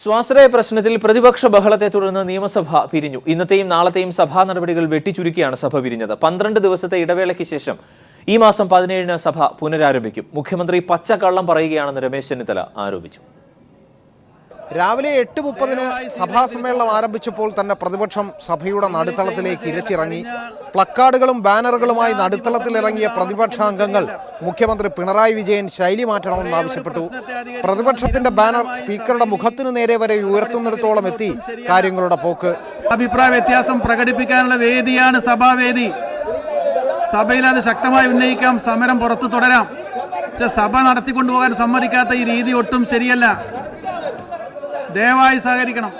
സ്വാശ്രയ പ്രശ്നത്തിൽ പ്രതിപക്ഷ ബഹളത്തെ തുടർന്ന് നിയമസഭ പിരിഞ്ഞു. ഇന്നത്തെയും നാളത്തെയും സഭാ നടപടികൾ വെട്ടിച്ചുരുക്കിയാണ് സഭ പിരിഞ്ഞത്. 12 ദിവസത്തെ ഇടവേളയ്ക്ക് ശേഷം ഈ മാസം 17-ന് സഭ പുനരാരംഭിക്കും. മുഖ്യമന്ത്രി പച്ചക്കള്ളം പറയുകയാണെന്ന് രമേശ് ചെന്നിത്തല ആരോപിച്ചു. രാവിലെ 8:30-ന് സഭാ സമ്മേളനം ആരംഭിച്ചപ്പോൾ തന്നെ പ്രതിപക്ഷം സഭയുടെ നടുത്തളത്തിലേക്ക് ഇരച്ചിറങ്ങി. പ്ലക്കാർഡുകളും ബാനറുകളുമായി നടുത്തളത്തിലിറങ്ങിയ പ്രതിപക്ഷാംഗങ്ങൾ മുഖ്യമന്ത്രി പിണറായി വിജയൻ ശൈലി മാറ്റണമെന്ന് ആവശ്യപ്പെട്ടു. പ്രതിപക്ഷത്തിന്റെ ബാനർ സ്പീക്കറുടെ മുഖത്തിനു നേരെ വരെ ഉയർത്തുന്നിടത്തോളം എത്തി കാര്യങ്ങളുടെ പോക്ക്. അഭിപ്രായ വ്യത്യാസം പ്രകടിപ്പിക്കാനുള്ള വേദിയാണ് സഭാവേദി. സഭയിൽ അത് ശക്തമായി ഉന്നയിക്കാം, സമരം പുറത്തു തുടരാം. പക്ഷെ സഭ നടത്തിക്കൊണ്ടുപോകാൻ സമ്മതിക്കാത്ത ഈ രീതി ഒട്ടും ശരിയല്ല. ദയവായി സഹകരിക്കണം.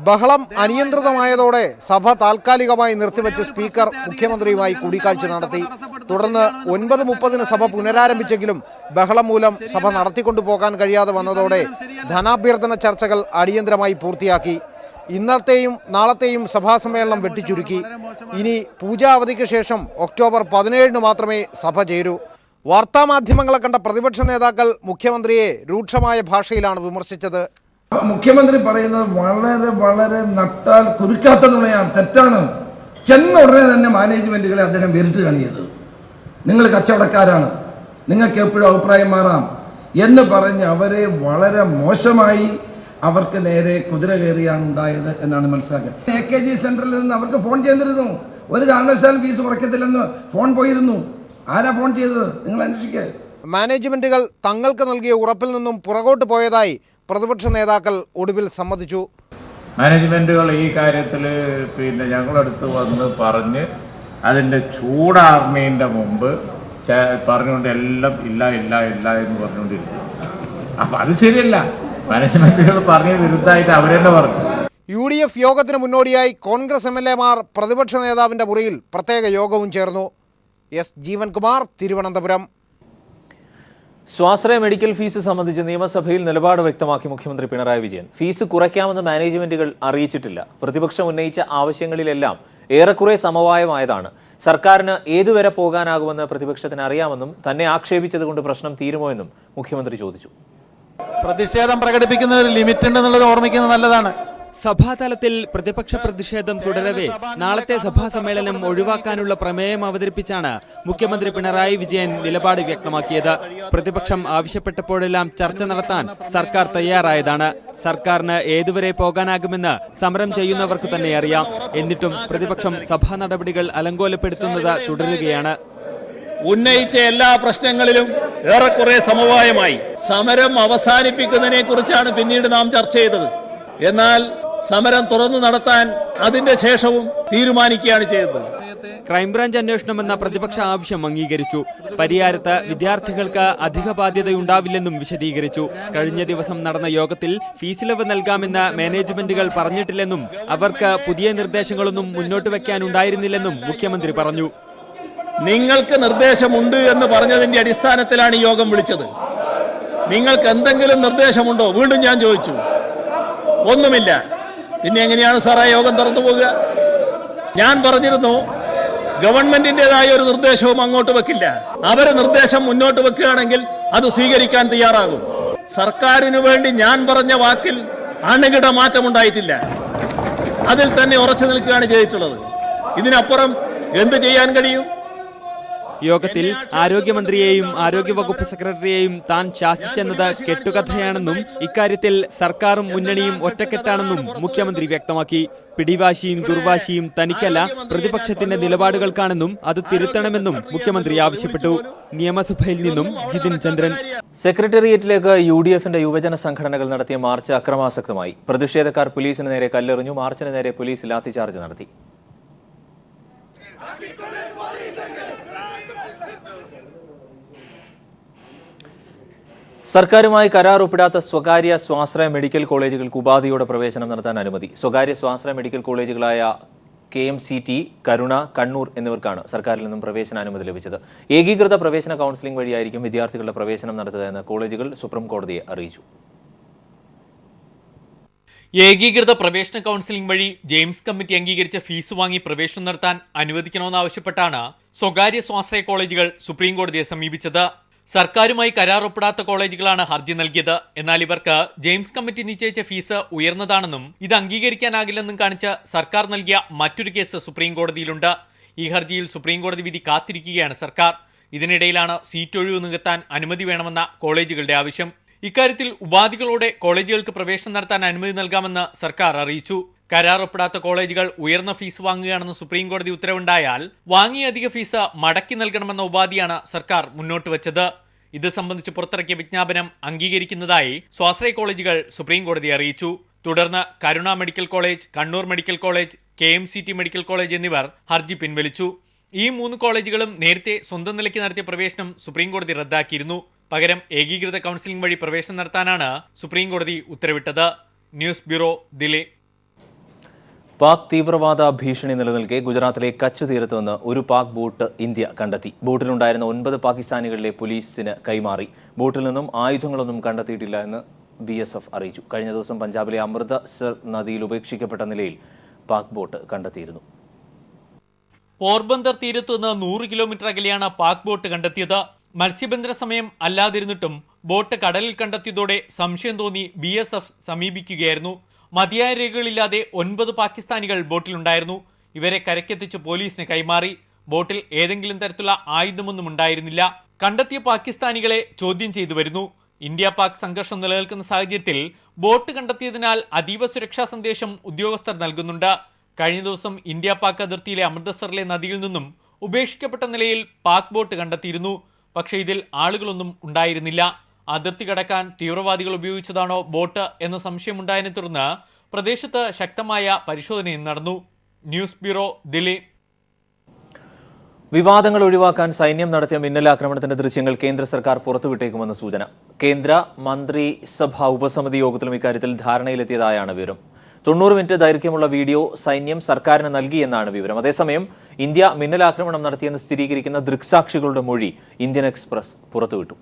ബഹളം അനിയന്ത്രിതമായതോടെ സഭ താൽക്കാലികമായി നിർത്തിവെച്ച് സ്പീക്കർ മുഖ്യമന്ത്രിയുമായി കൂടിക്കാഴ്ച നടത്തി. തുടർന്ന് 9:30-ന് സഭ പുനരാരംഭിച്ചെങ്കിലും ബഹളം മൂലം സഭ നടത്തിക്കൊണ്ടുപോകാൻ കഴിയാതെ വന്നതോടെ ധനാഭ്യർത്ഥന ചർച്ചകൾ അടിയന്തരമായി പൂർത്തിയാക്കി. ഇന്നത്തെയും നാളത്തെയും സഭാ സമ്മേളനം വെട്ടിച്ചുരുക്കി. ഇനി പൂജാ അവധിക്ക് ശേഷം ഒക്ടോബർ 17-ന് മാത്രമേ സഭ ചേരൂ. വാർത്താമാധ്യമങ്ങളെ കണ്ട പ്രതിപക്ഷ നേതാക്കൾ മുഖ്യമന്ത്രിയെ രൂക്ഷമായ ഭാഷയിലാണ് വിമർശിച്ചത്. മുഖ്യമന്ത്രി പറയുന്നത് വളരെ വളരെ നട്ടാൽ കുരുക്കാത്ത നുണയാണ്, തെറ്റാണ്. ചെന്ന ഉടനെ തന്നെ മാനേജ്മെന്റുകളെ അദ്ദേഹം വെറുത്ത് കാണിയത്. നിങ്ങൾ കച്ചവടക്കാരാണ്, നിങ്ങൾക്ക് എപ്പോഴും അഭിപ്രായം മാറാം എന്ന് പറഞ്ഞ് അവരെ വളരെ മോശമായി അവർക്ക് നേരെ കുതിര കയറിയാണ് ഉണ്ടായത് എന്നാണ് മനസ്സിലാക്കുന്നത്. AKG സെന്ററിൽ നിന്ന് അവർക്ക് ഫോൺ ചെയ്തിരുന്നു. ഒരു കാരണവശാലും ഫീസ് കുറയ്ക്കത്തില്ലെന്ന് ഫോൺ പോയിരുന്നു. ആരാ ഫോൺ ചെയ്തത്? നിങ്ങൾ അന്വേഷിക്കുക. മാനേജ്മെന്റുകൾ തങ്ങൾക്ക് നൽകിയ ഉറപ്പിൽ നിന്നും പുറകോട്ട് പോയതായി പ്രതിപക്ഷ നേതാക്കൾ ഒടുവിൽ സമ്മതിച്ചു. മാനേജ്മെന്റുകൾ ഈ കാര്യത്തിൽ ഞങ്ങളടുത്ത് വന്ന് പറഞ്ഞ് അതിൻ്റെ ചൂടാർന്നതിൻ്റെ മുമ്പ് പറഞ്ഞുകൊണ്ട് എല്ലാം ഇല്ല ഇല്ല ഇല്ല എന്ന് പറഞ്ഞുകൊണ്ടിരിക്കും. അപ്പം അത് ശരിയല്ല. മാനേജ്മെന്റുകൾ പറഞ്ഞ വിരുദ്ധമായിട്ട് അവരെന്നെ പറഞ്ഞു. UDF യോഗത്തിന് മുന്നോടിയായി കോൺഗ്രസ് MLA-മാർ പ്രതിപക്ഷ നേതാവിൻ്റെ മുറിയിൽ പ്രത്യേക യോഗവും ചേർന്നു. S. ജീവൻകുമാർ, തിരുവനന്തപുരം. സ്വാശ്രയ മെഡിക്കൽ ഫീസ് സംബന്ധിച്ച് നിയമസഭയിൽ നിലപാട് വ്യക്തമാക്കി മുഖ്യമന്ത്രി പിണറായി വിജയൻ. ഫീസ് കുറയ്ക്കാമെന്ന് മാനേജ്മെന്റുകൾ അറിയിച്ചിട്ടില്ല. പ്രതിപക്ഷം ഉന്നയിച്ച ആവശ്യങ്ങളിലെല്ലാം ഏറെക്കുറെ സമവായമായതാണ്. സർക്കാരിന് ഏതുവരെ പോകാനാകുമെന്ന് പ്രതിപക്ഷത്തിന് അറിയാമെന്നും തന്നെ ആക്ഷേപിച്ചതുകൊണ്ട് പ്രശ്നം തീരുമോ എന്നും മുഖ്യമന്ത്രി ചോദിച്ചു. പ്രതിഷേധം പ്രകടിപ്പിക്കുന്നതിന് ലിമിറ്റ് ഉണ്ടെന്നുള്ളത് ഓർമ്മിക്കുന്നത് നല്ലതാണ്. സഭാതലത്തിൽ പ്രതിപക്ഷ പ്രതിഷേധം തുടരവേ നാളത്തെ സഭാ സമ്മേളനം ഒഴിവാക്കാനുള്ള പ്രമേയം അവതരിപ്പിച്ചാണ് മുഖ്യമന്ത്രി പിണറായി വിജയൻ നിലപാട് വ്യക്തമാക്കിയത്. പ്രതിപക്ഷം ആവശ്യപ്പെട്ടപ്പോഴെല്ലാം ചർച്ച നടത്താൻ സർക്കാർ തയ്യാറായതാണ്. സർക്കാരിന് ഏതുവരെ പോകാനാകുമെന്ന് സമരം ചെയ്യുന്നവർക്ക് തന്നെ അറിയാം. എന്നിട്ടും പ്രതിപക്ഷം സഭാ നടപടികൾ അലങ്കോലപ്പെടുത്തുന്നത് തുടരുകയാണ്. ഉന്നയിച്ച എല്ലാ പ്രശ്നങ്ങളിലും ഏറെക്കുറെ സമവായമായി. സമരം അവസാനിപ്പിക്കുന്നതിനെ കുറിച്ചാണ് പിന്നീട് നാം ചർച്ച ചെയ്തത്. എന്നാൽ സമരം തുറന്നു നടത്താൻ അതിന്റെ ശേഷവും തീരുമാനിക്കുകയാണ് ചെയ്തത്. ക്രൈംബ്രാഞ്ച് അന്വേഷണമെന്ന പ്രതിപക്ഷ ആവശ്യം അംഗീകരിച്ചു. പരിയാരത്ത് വിദ്യാർത്ഥികൾക്ക് അധിക ബാധ്യതയുണ്ടാവില്ലെന്നും വിശദീകരിച്ചു. കഴിഞ്ഞ ദിവസം നടന്ന യോഗത്തിൽ ഫീസിളവ് നൽകാമെന്ന് മാനേജ്മെന്റുകൾ പറഞ്ഞിട്ടില്ലെന്നും അവർക്ക് പുതിയ നിർദ്ദേശങ്ങളൊന്നും മുന്നോട്ട് വെക്കാനുണ്ടായിരുന്നില്ലെന്നും മുഖ്യമന്ത്രി പറഞ്ഞു. നിങ്ങൾക്ക് നിർദ്ദേശമുണ്ട് എന്ന് പറഞ്ഞതിന്റെ അടിസ്ഥാനത്തിലാണ് ഈ യോഗം വിളിച്ചത്. നിങ്ങൾക്ക് എന്തെങ്കിലും നിർദ്ദേശമുണ്ടോ? വീണ്ടും ഞാൻ ചോദിച്ചു. ഒന്നുമില്ല. പിന്നെ എങ്ങനെയാണ് സാറേ യോഗം തുറന്നു പോകുക? ഞാൻ പറഞ്ഞിരുന്നു, ഗവൺമെന്റിൻ്റെതായ ഒരു നിർദ്ദേശവും അങ്ങോട്ട് വെക്കില്ല. അവര് നിർദ്ദേശം മുന്നോട്ട് വെക്കുകയാണെങ്കിൽ അത് സ്വീകരിക്കാൻ തയ്യാറാകും. സർക്കാരിന് വേണ്ടി ഞാൻ പറഞ്ഞ വാക്കിൽ അണുകിട മാറ്റമുണ്ടായിട്ടില്ല. അതിൽ തന്നെ ഉറച്ചു നിൽക്കുകയാണ് ചെയ്തിട്ടുള്ളത്. ഇതിനപ്പുറം എന്ത് ചെയ്യാൻ കഴിയും? യോഗത്തിൽ ആരോഗ്യമന്ത്രിയെയും ആരോഗ്യവകുപ്പ് സെക്രട്ടറിയെയും താൻ ശാസിച്ചെന്നത് കെട്ടുകഥയാണെന്നും ഇക്കാര്യത്തിൽ സർക്കാരും മുന്നണിയും ഒറ്റക്കെട്ടാണെന്നും മുഖ്യമന്ത്രി വ്യക്തമാക്കി. പിടിവാശിയും ദുർവാശിയും തനിക്കല്ല, പ്രതിപക്ഷത്തിന്റെ നിലപാടുകൾക്കാണെന്നും അത് തിരുത്തണമെന്നും മുഖ്യമന്ത്രി ആവശ്യപ്പെട്ടു. നിയമസഭയിൽ നിന്നും ജിതിൻ ചന്ദ്രൻ. സെക്രട്ടേറിയറ്റിലേക്ക് UDF-ന്റെ യുവജന സംഘടനകൾ നടത്തിയ മാർച്ച് അക്രമാസക്തമായി. പ്രതിഷേധക്കാർ പോലീസിന് നേരെ കല്ലെറിഞ്ഞു. മാർച്ചിന് നേരെ പോലീസ് ലാത്തിചാർജ് നടത്തി. സർക്കാരുമായി കരാർ ഒപ്പിടാത്ത സ്വകാര്യ സ്വാശ്രയ മെഡിക്കൽ കോളേജുകൾക്ക് ഉപാധിയോടെ പ്രവേശനം നടത്താൻ അനുമതി. സ്വകാര്യ സ്വാശ്രയ മെഡിക്കൽ കോളേജുകളായ KMCT, കരുണ, കണ്ണൂർ എന്നിവർക്കാണ് സർക്കാരിൽ നിന്നും പ്രവേശനാനുമതി ലഭിച്ചത്. ഏകീകൃത പ്രവേശന കൗൺസിലിംഗ് വഴിയായിരിക്കും വിദ്യാർത്ഥികളുടെ പ്രവേശനം നടത്തുക എന്ന് കോളേജുകൾ സുപ്രീം കോടതിയെ അറിയിച്ചു. ഏകീകൃത പ്രവേശന കൗൺസിലിംഗ് വഴി ജെയിംസ് കമ്മിറ്റി അംഗീകരിച്ച ഫീസ് വാങ്ങി പ്രവേശനം നടത്താൻ അനുവദിക്കണമെന്നാവശ്യപ്പെട്ടാണ് സ്വകാര്യ സ്വാശ്രയ കോളേജുകൾ സുപ്രീം കോടതിയെ സമീപിച്ചത്. സർക്കാരുമായി കരാർ ഒപ്പിടാത്ത കോളേജുകളാണ് ഹർജി നൽകിയത്. എന്നാൽ ഇവർക്ക് ജെയിംസ് കമ്മിറ്റി നിശ്ചയിച്ച ഫീസ് ഉയർന്നതാണെന്നും ഇത് അംഗീകരിക്കാനാകില്ലെന്നും കാണിച്ച് സർക്കാർ നൽകിയ മറ്റൊരു കേസ് സുപ്രീം കോടതിയിലുണ്ട്. ഈ ഹർജിയിൽ സുപ്രീം കോടതി വിധി കാത്തിരിക്കുകയാണ് സർക്കാർ. ഇതിനിടയിലാണ് സീറ്റ് ഒഴിവ് നികത്താൻ അനുമതി വേണമെന്ന കോളേജുകളുടെ ആവശ്യം. ഇക്കാര്യത്തിൽ ഉപാധികളോടെ കോളേജുകൾക്ക് പ്രവേശനം നടത്താൻ അനുമതി നൽകാമെന്ന് സർക്കാർ അറിയിച്ചു. കരാർ ഒപ്പിടാത്ത കോളേജുകൾ ഉയർന്ന ഫീസ് വാങ്ങുകയാണെന്ന് സുപ്രീം കോടതി ഉത്തരവുണ്ടായാൽ വാങ്ങിയ അധിക ഫീസ് മടക്കി നൽകണമെന്ന ഉപാധിയാണ് സർക്കാർ മുന്നോട്ട് വച്ചത്. ഇത് സംബന്ധിച്ച് പുറത്തിറക്കിയ വിജ്ഞാപനം അംഗീകരിക്കുന്നതായി സ്വാശ്രയ കോളേജുകൾ സുപ്രീം കോടതിയെ അറിയിച്ചു. തുടർന്ന് Karuna medical college, Kannur medical college, KMCT medical college എന്നിവർ ഹർജി പിൻവലിച്ചു. ഈ 3 കോളേജുകളും നേരത്തെ സ്വന്തം നിലയ്ക്ക് നടത്തിയ പ്രവേശനം സുപ്രീം കോടതി റദ്ദാക്കിയിരുന്നു. പകരം ഏകീകൃത കൗൺസിലിംഗ് വഴി പ്രവേശനം നടത്താനാണ് സുപ്രീം കോടതി ഉത്തരവിട്ടത്. News bureau, Delhi. പാക് തീവ്രവാദ ഭീഷണി നിലനിൽക്കെ ഗുജറാത്തിലെ കച്ച് തീരത്ത് നിന്ന് ഒരു പാക് ബോട്ട് ഇന്ത്യ കണ്ടെത്തി. ബോട്ടിലുണ്ടായിരുന്ന 9 പാകിസ്ഥാനികളിലെ പോലീസിന് കൈമാറി. ബോട്ടിൽ നിന്നും ആയുധങ്ങളൊന്നും കണ്ടെത്തിയിട്ടില്ല എന്ന് BSF അറിയിച്ചു. കഴിഞ്ഞ ദിവസം പഞ്ചാബിലെ അമൃതസർ നദിയിൽ ഉപേക്ഷിക്കപ്പെട്ട നിലയിൽ പാക് ബോട്ട് കണ്ടെത്തിയിരുന്നു. പോർബന്ദർ തീരത്തു നിന്ന് 100 കിലോമീറ്റർ അകലെയാണ് പാക് ബോട്ട് കണ്ടെത്തിയത്. മത്സ്യബന്ധന സമയം അല്ലാതിരുന്നിട്ടും ബോട്ട് കടലിൽ കണ്ടെത്തിയതോടെ സംശയം തോന്നി BSF സമീപിക്കുകയായിരുന്നു. മതിയായ രേഖകളില്ലാതെ 9 പാകിസ്ഥാനികൾ ബോട്ടിലുണ്ടായിരുന്നു. ഇവരെ കരയ്ക്കെത്തിച്ച് പോലീസിന് കൈമാറി. ബോട്ടിൽ ഏതെങ്കിലും തരത്തിലുള്ള ആയുധമൊന്നും ഉണ്ടായിരുന്നില്ല. കണ്ടെത്തിയ പാകിസ്ഥാനികളെ ചോദ്യം ചെയ്തു വരുന്നു. ഇന്ത്യ പാക് സംഘർഷം നിലനിൽക്കുന്ന സാഹചര്യത്തിൽ ബോട്ട് കണ്ടെത്തിയതിനാൽ അതീവ സുരക്ഷാ സന്ദേശം ഉദ്യോഗസ്ഥർ നൽകുന്നുണ്ട്. കഴിഞ്ഞ ദിവസം ഇന്ത്യ പാക് അതിർത്തിയിലെ അമൃതസറിലെ നദിയിൽ നിന്നും ഉപേക്ഷിക്കപ്പെട്ട നിലയിൽ പാക് ബോട്ട് കണ്ടെത്തിയിരുന്നു. പക്ഷേ ഇതിൽ ആളുകളൊന്നും ഉണ്ടായിരുന്നില്ല. അതിർത്തി കടക്കാൻ തീവ്രവാദികൾ ഉപയോഗിച്ചതാണോ ബോട്ട് എന്ന സംശയമുണ്ടായതിനെ തുടർന്ന് പ്രദേശത്ത് ശക്തമായ പരിശോധനയും നടന്നു. News bureau, Delhi. വിവാദങ്ങൾ ഒഴിവാക്കാൻ സൈന്യം നടത്തിയ മിന്നലാക്രമണത്തിന്റെ ദൃശ്യങ്ങൾ കേന്ദ്ര സർക്കാർ പുറത്തുവിട്ടേക്കുമെന്ന് സൂചന. കേന്ദ്ര മന്ത്രിസഭാ ഉപസമിതി യോഗത്തിലും ഇക്കാര്യത്തിൽ ധാരണയിലെത്തിയതായാണ് വിവരം. 90 മിനിറ്റ് ദൈർഘ്യമുള്ള വീഡിയോ സൈന്യം സർക്കാരിന് നൽകിയെന്നാണ് വിവരം. അതേസമയം ഇന്ത്യ മിന്നലാക്രമണം നടത്തിയെന്ന് സ്ഥിരീകരിക്കുന്ന ദൃക്സാക്ഷികളുടെ മൊഴി ഇന്ത്യൻ എക്സ്പ്രസ് പുറത്തുവിട്ടു.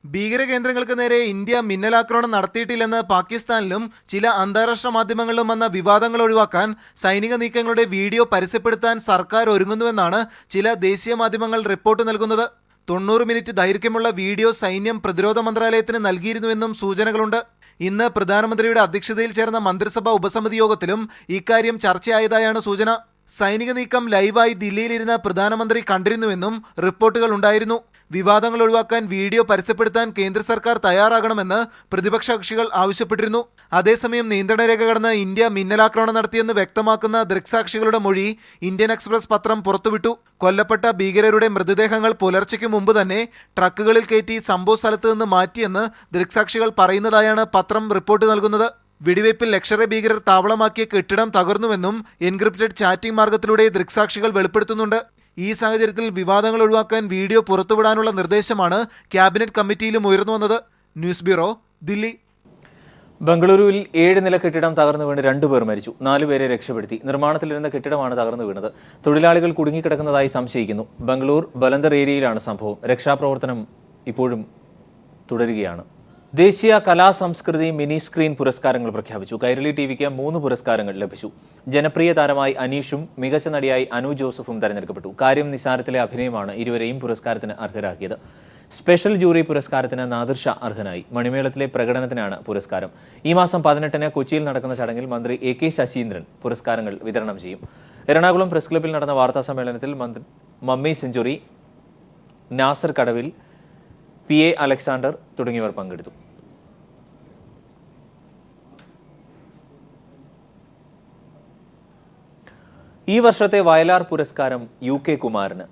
ഭീകരകേന്ദ്രങ്ങൾക്ക് നേരെ ഇന്ത്യ മിന്നലാക്രമണം നടത്തിയിട്ടില്ലെന്ന് പാകിസ്ഥാനിലും ചില അന്താരാഷ്ട്ര മാധ്യമങ്ങളിലും വന്ന വിവാദങ്ങൾ ഒഴിവാക്കാൻ സൈനിക നീക്കങ്ങളുടെ വീഡിയോ പരസ്യപ്പെടുത്താൻ സർക്കാർ ഒരുങ്ങുന്നുവെന്നാണ് ചില ദേശീയ മാധ്യമങ്ങൾ റിപ്പോർട്ട് നൽകുന്നത്. 90 മിനിറ്റ് ദൈർഘ്യമുള്ള വീഡിയോ സൈന്യം പ്രതിരോധ മന്ത്രാലയത്തിന് നൽകിയിരുന്നുവെന്നും സൂചനകളുണ്ട്. ഇന്ന് പ്രധാനമന്ത്രിയുടെ അധ്യക്ഷതയിൽ ചേർന്ന മന്ത്രിസഭാ ഉപസമിതി യോഗത്തിലും ഇക്കാര്യം ചർച്ചയായതായാണ് സൂചന. സൈനിക നീക്കം ലൈവായി ദില്ലിയിലിരുന്ന പ്രധാനമന്ത്രി കണ്ടിരുന്നുവെന്നും റിപ്പോർട്ടുകൾ ഉണ്ടായിരുന്നു. വിവാദങ്ങൾ ഒഴിവാക്കാൻ വീഡിയോ പരസ്യപ്പെടുത്താൻ കേന്ദ്ര സർക്കാർ തയ്യാറാകണമെന്ന് പ്രതിപക്ഷ കക്ഷികൾ ആവശ്യപ്പെട്ടിരുന്നു. അതേസമയം നിയന്ത്രണരേഖ കടന്ന് ഇന്ത്യ മിന്നലാക്രമണം നടത്തിയെന്ന് വ്യക്തമാക്കുന്ന ദൃക്സാക്ഷികളുടെ മൊഴി ഇന്ത്യൻ എക്സ്പ്രസ് പത്രം പുറത്തുവിട്ടു. കൊല്ലപ്പെട്ട ഭീകരരുടെ മൃതദേഹങ്ങൾ പുലർച്ചയ്ക്ക് മുമ്പ് തന്നെ ട്രക്കുകളിൽ കയറ്റി സംഭവ സ്ഥലത്ത് നിന്ന് മാറ്റിയെന്ന് ദൃക്സാക്ഷികൾ പറയുന്നതായാണ് പത്രം റിപ്പോർട്ട് നൽകുന്നത്. വെടിവയ്പിൽ ലഷ്കർ-ഇ ഭീകരർ താവളമാക്കിയ കെട്ടിടം തകർന്നുവെന്നും എൻക്രിപ്റ്റഡ് ചാറ്റിംഗ് മാർഗത്തിലൂടെ ദൃക്സാക്ഷികൾ വെളിപ്പെടുത്തുന്നുണ്ട്. ഈ സാഹചര്യത്തിൽ വിവാദങ്ങൾ ഒഴിവാക്കാൻ വീഡിയോ പുറത്തുവിടാനുള്ള നിർദ്ദേശമാണ് ക്യാബിനറ്റ് കമ്മിറ്റിയിലും ഉയർന്നു വന്നത്. News bureau, Delhi. ബംഗളൂരുവിൽ 7 നില കെട്ടിടം തകർന്നു വീണ് 2 പേർ മരിച്ചു. 4 പേരെ രക്ഷപ്പെടുത്തി. നിർമ്മാണത്തിലിരുന്ന കെട്ടിടമാണ് തകർന്നു വീണത്. തൊഴിലാളികൾ കുടുങ്ങിക്കിടക്കുന്നതായി സംശയിക്കുന്നു. ബംഗളൂർ ബലന്തർ ഏരിയയിലാണ് സംഭവം. രക്ഷാപ്രവർത്തനം ഇപ്പോഴും തുടരുകയാണ്. ദേശീയ കലാസംസ്കൃതി മിനി സ്ക്രീൻ പുരസ്കാരങ്ങൾ പ്രഖ്യാപിച്ചു. കൈരളി TVക്ക് 3 പുരസ്കാരങ്ങൾ ലഭിച്ചു. ജനപ്രിയ താരമായി അനീഷും മികച്ച നടിയായി അനു ജോസഫും തെരഞ്ഞെടുക്കപ്പെട്ടു. കാര്യം നിസാരത്തിലെ അഭിനയമാണ് ഇരുവരെയും പുരസ്കാരത്തിന് അർഹരാക്കിയത്. സ്പെഷ്യൽ ജൂറി പുരസ്കാരത്തിന് നാദിർ ഷാ അർഹനായി. മണിമേളത്തിലെ പ്രകടനത്തിനാണ് പുരസ്കാരം. ഈ മാസം 18-ന് കൊച്ചിയിൽ നടക്കുന്ന ചടങ്ങിൽ മന്ത്രി AK ശശീന്ദ്രൻ പുരസ്കാരങ്ങൾ വിതരണം ചെയ്യും. എറണാകുളം പ്രസ് ക്ലബ്ബിൽ നടന്ന വാർത്താ സമ്മേളനത്തിൽ മമ്മി സെഞ്ചുറി, നാസർ കടവിൽ, PA അലക്സാണ്ടർ തുടങ്ങിയവർ പങ്കെടുത്തു. ഈ വർഷത്തെ വയലാർ പുരസ്കാരം UK കുമാരന്.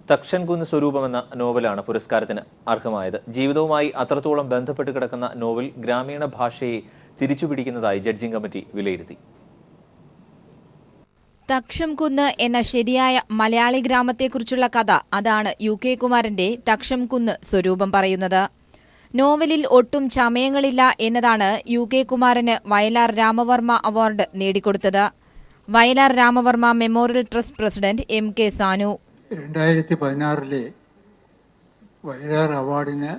തക്ഷൻകുന്ന് സ്വരൂപം എന്ന നോവലാണ് പുരസ്കാരത്തിന് അർഹമായത്. ജീവിതവുമായി അത്രത്തോളം ബന്ധപ്പെട്ട് കിടക്കുന്ന നോവൽ ഗ്രാമീണ ഭാഷയെ തിരിച്ചുപിടിക്കുന്നതായി ജഡ്ജിംഗ് കമ്മിറ്റി വിലയിരുത്തി. തക്ഷംകുന്ന് എന്ന ശരിയായ മലയാളി ഗ്രാമത്തെക്കുറിച്ചുള്ള കഥ അതാണ് UK കുമാരന്റെ തക്ഷംകുന്ന് സ്വരൂപം പറയുന്നത്. നോവലിൽ ഒട്ടും ചമയങ്ങളില്ല എന്നതാണ് UK കുമാരന് വയലാർ രാമവർമ്മ അവാർഡ് നേടിക്കൊടുത്തത്. Vayalar Ramavarma memorial trust president MK Sanu. 2016 Vayalar അവാർഡിന്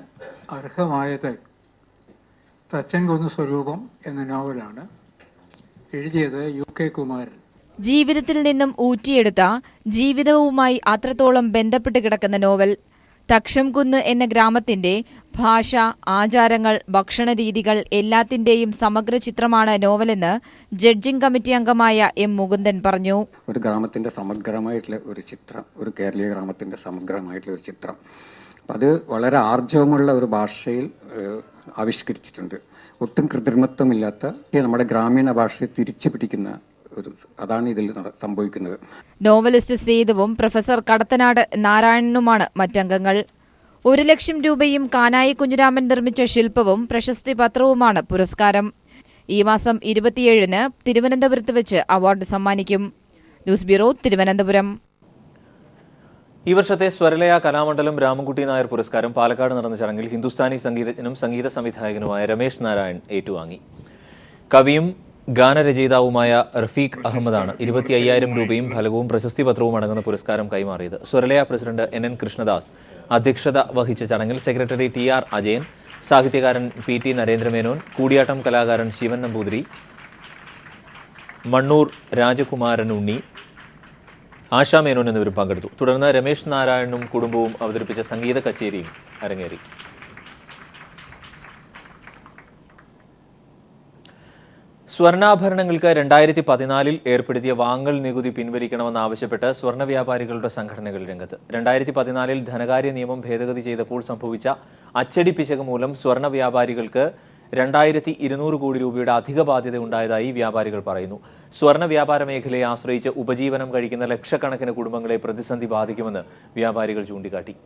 അർഹമായത് തച്ചൻകുന്ന് സ്വരൂപം എന്ന നോവലാണ്. എഴുതിയത് UK കുമാരൻ. ജീവിതത്തിൽ നിന്നും ഊറ്റിയെടുത്ത ജീവിതവുമായി അത്രത്തോളം ബന്ധപ്പെട്ട് കിടക്കുന്ന നോവൽ. തക്ഷംകുന്ന് എന്ന ഗ്രാമത്തിന്റെ ഭാഷ, ആചാരങ്ങൾ, ഭക്ഷണരീതികൾ എല്ലാത്തിന്റെയും സമഗ്ര ചിത്രമാണ് നോവലെന്ന് ജഡ്ജിംഗ് കമ്മിറ്റി അംഗമായ എം മുകുന്ദൻ പറഞ്ഞു. ഒരു ഗ്രാമത്തിന്റെ സമഗ്രമായിട്ടുള്ള ഒരു ചിത്രം, ഒരു കേരളീയ ഗ്രാമത്തിന്റെ സമഗ്രമായിട്ടുള്ള ഒരു ചിത്രം, അത് വളരെ ആർജവമുള്ള ഒരു ഭാഷയിൽ ആവിഷ്കരിച്ചിട്ടുണ്ട്. ഒട്ടും കൃത്രിമത്വമില്ലാത്ത നമ്മുടെ ഗ്രാമീണ ഭാഷയെ തിരിച്ചു പിടിക്കുന്ന അതാണ് ഇതിൽ സംഭവിക്കുന്നത്. നോവലിസ്റ്റ് സേതുവും പ്രൊഫസർ കടത്തനാട് നാരായണനുമാണ് മറ്റംഗങ്ങൾ. 1 ലക്ഷം രൂപയും കാനായി കുഞ്ഞിരാമൻ നിർമ്മിച്ച ശില്പവും പ്രശസ്തി പത്രവുമാണ് പുരസ്കാരം. ഈ മാസം 27-ന് തിരുവനന്തപുരത്ത് വെച്ച് അവാർഡ് സമ്മാനിക്കും. News bureau, Thiruvananthapuram. ഈ വർഷത്തെ സ്വരലയ കലാമണ്ഡലം രാമൻകുട്ടി നായർ പുരസ്കാരം പാലക്കാട് നടന്ന ചടങ്ങിൽ ഹിന്ദുസ്ഥാനി സംഗീതജ്ഞനും സംഗീത സംവിധായകനുമായ രമേശ് നാരായൺ ഏറ്റുവാങ്ങി. കവിയും ഗാനരചയിതാവുമായ റഫീഖ് അഹമ്മദാണ് 25,000 രൂപയും ഫലകവും പ്രശസ്തി പത്രവും അടങ്ങുന്ന പുരസ്കാരം കൈമാറിയത്. സ്വരലയ പ്രസിഡന്റ് NN കൃഷ്ണദാസ് അധ്യക്ഷത വഹിച്ച ചടങ്ങിൽ സെക്രട്ടറി TR അജയൻ, സാഹിത്യകാരൻ PT നരേന്ദ്രമേനോൻ, കൂടിയാട്ടം കലാകാരൻ ശിവൻ നമ്പൂതിരി, മണ്ണൂർ രാജകുമാരൻ ഉണ്ണി, ആശാ മേനോൻ എന്നിവരും പങ്കെടുത്തു. തുടർന്ന് രമേശ് നാരായണനും കുടുംബവും അവതരിപ്പിച്ച സംഗീത കച്ചേരിയും അരങ്ങേറി. സ്വർണ്ണാഭരണങ്ങൾക്ക് 2014 ഏർപ്പെടുത്തിയ വാങ്ങൽ നികുതി പിൻവലിക്കണമെന്നാവശ്യപ്പെട്ട് സ്വർണ്ണ വ്യാപാരികളുടെ സംഘടനകൾ രംഗത്ത്. 2014 ധനകാര്യ നിയമം ഭേദഗതി ചെയ്തപ്പോൾ സംഭവിച്ച അച്ചടി പിശക് മൂലം സ്വർണ്ണ വ്യാപാരികൾക്ക് 2,200 കോടി രൂപയുടെ അധിക ബാധ്യത ഉണ്ടായതായി വ്യാപാരികൾ പറയുന്നു. സ്വർണ്ണ വ്യാപാര മേഖലയെ ആശ്രയിച്ച് ഉപജീവനം കഴിക്കുന്ന ലക്ഷക്കണക്കിന് കുടുംബങ്ങളെ പ്രതിസന്ധി ബാധിക്കുമെന്ന് വ്യാപാരികൾ ചൂണ്ടിക്കാട്ടി.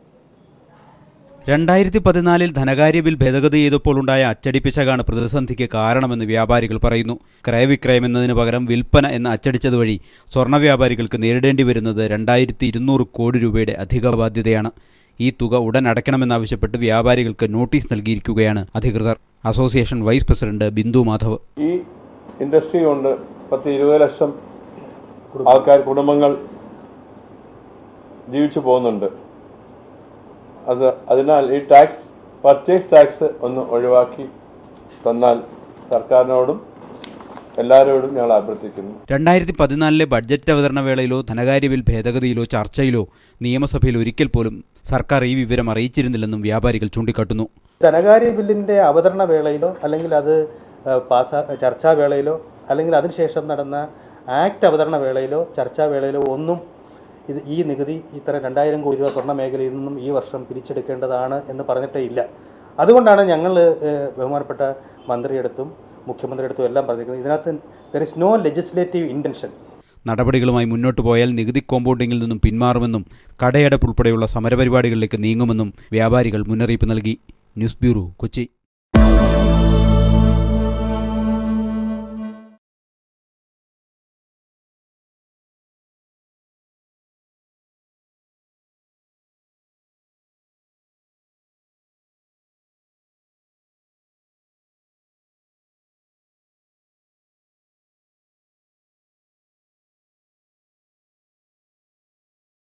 2014 ധനകാര്യ ബിൽ ഭേദഗതി ചെയ്തപ്പോൾ ഉണ്ടായ അച്ചടി പിശകാണ് പ്രതിസന്ധിക്ക് കാരണമെന്ന് വ്യാപാരികൾ പറയുന്നു. ക്രയവിക്രയം എന്നതിന് പകരം വിൽപ്പന എന്ന് അച്ചടിച്ചതുവഴി സ്വർണ്ണ വ്യാപാരികൾക്ക് നേരിടേണ്ടി വരുന്നത് 2,200 കോടി രൂപയുടെ അധിക ബാധ്യതയാണ്. ഈ തുക ഉടൻ അടയ്ക്കണമെന്നാവശ്യപ്പെട്ട് വ്യാപാരികൾക്ക് നോട്ടീസ് നൽകിയിരിക്കുകയാണ് അധികൃതർ. Association vice president Bindu Madhav. ഈ ഇൻഡസ്ട്രി കൊണ്ട് 10-20 ലക്ഷം കുടുംബങ്ങൾ ജീവിച്ചു പോകുന്നുണ്ട്. അതിനാൽ ഈ പർച്ചേസ് ടാക്സ് ഒന്ന് ഒഴിവാക്കി തന്നാൽ സർക്കാരിനോടും എല്ലാവരോടും ഞങ്ങൾ അഭ്യർത്ഥിക്കുന്നു. 2014 ബഡ്ജറ്റ് അവതരണ വേളയിലോ ധനകാര്യ ബിൽ ഭേദഗതിയിലോ ചർച്ചയിലോ നിയമസഭയിൽ ഒരിക്കൽ പോലും സർക്കാർ ഈ വിവരം അറിയിച്ചിരുന്നില്ലെന്നും വ്യാപാരികൾ ചൂണ്ടിക്കാട്ടുന്നു. ധനകാര്യ ബില്ലിൻ്റെ അവതരണ വേളയിലോ അല്ലെങ്കിൽ അത് ചർച്ചാ വേളയിലോ അല്ലെങ്കിൽ അതിനുശേഷം നടന്ന ആക്ട് അവതരണ വേളയിലോ ചർച്ചാ വേളയിലോ ഒന്നും ഈ നികുതി ഇത്ര 2,000 കോടി രൂപ സ്വർണ്ണ മേഖലയിൽ നിന്നും ഈ വർഷം പിരിച്ചെടുക്കേണ്ടതാണ് എന്ന് പറഞ്ഞിട്ടേ ഇല്ല. അതുകൊണ്ടാണ് ഞങ്ങൾ ബഹുമാനപ്പെട്ട മന്ത്രിയെടുത്തും മുഖ്യമന്ത്രിയെടുത്തും എല്ലാം പറഞ്ഞിരിക്കുന്നത്. ഇതിനകത്ത് there is no legislative intention. നടപടികളുമായി മുന്നോട്ട് പോയാൽ നികുതി കോമ്പൗണ്ടിങ്ങിൽ നിന്നും പിന്മാറുമെന്നും കടയടപ്പ് ഉൾപ്പെടെയുള്ള സമരപരിപാടികളിലേക്ക് നീങ്ങുമെന്നും വ്യാപാരികൾ മുന്നറിയിപ്പ് നൽകി. News bureau, Kochi.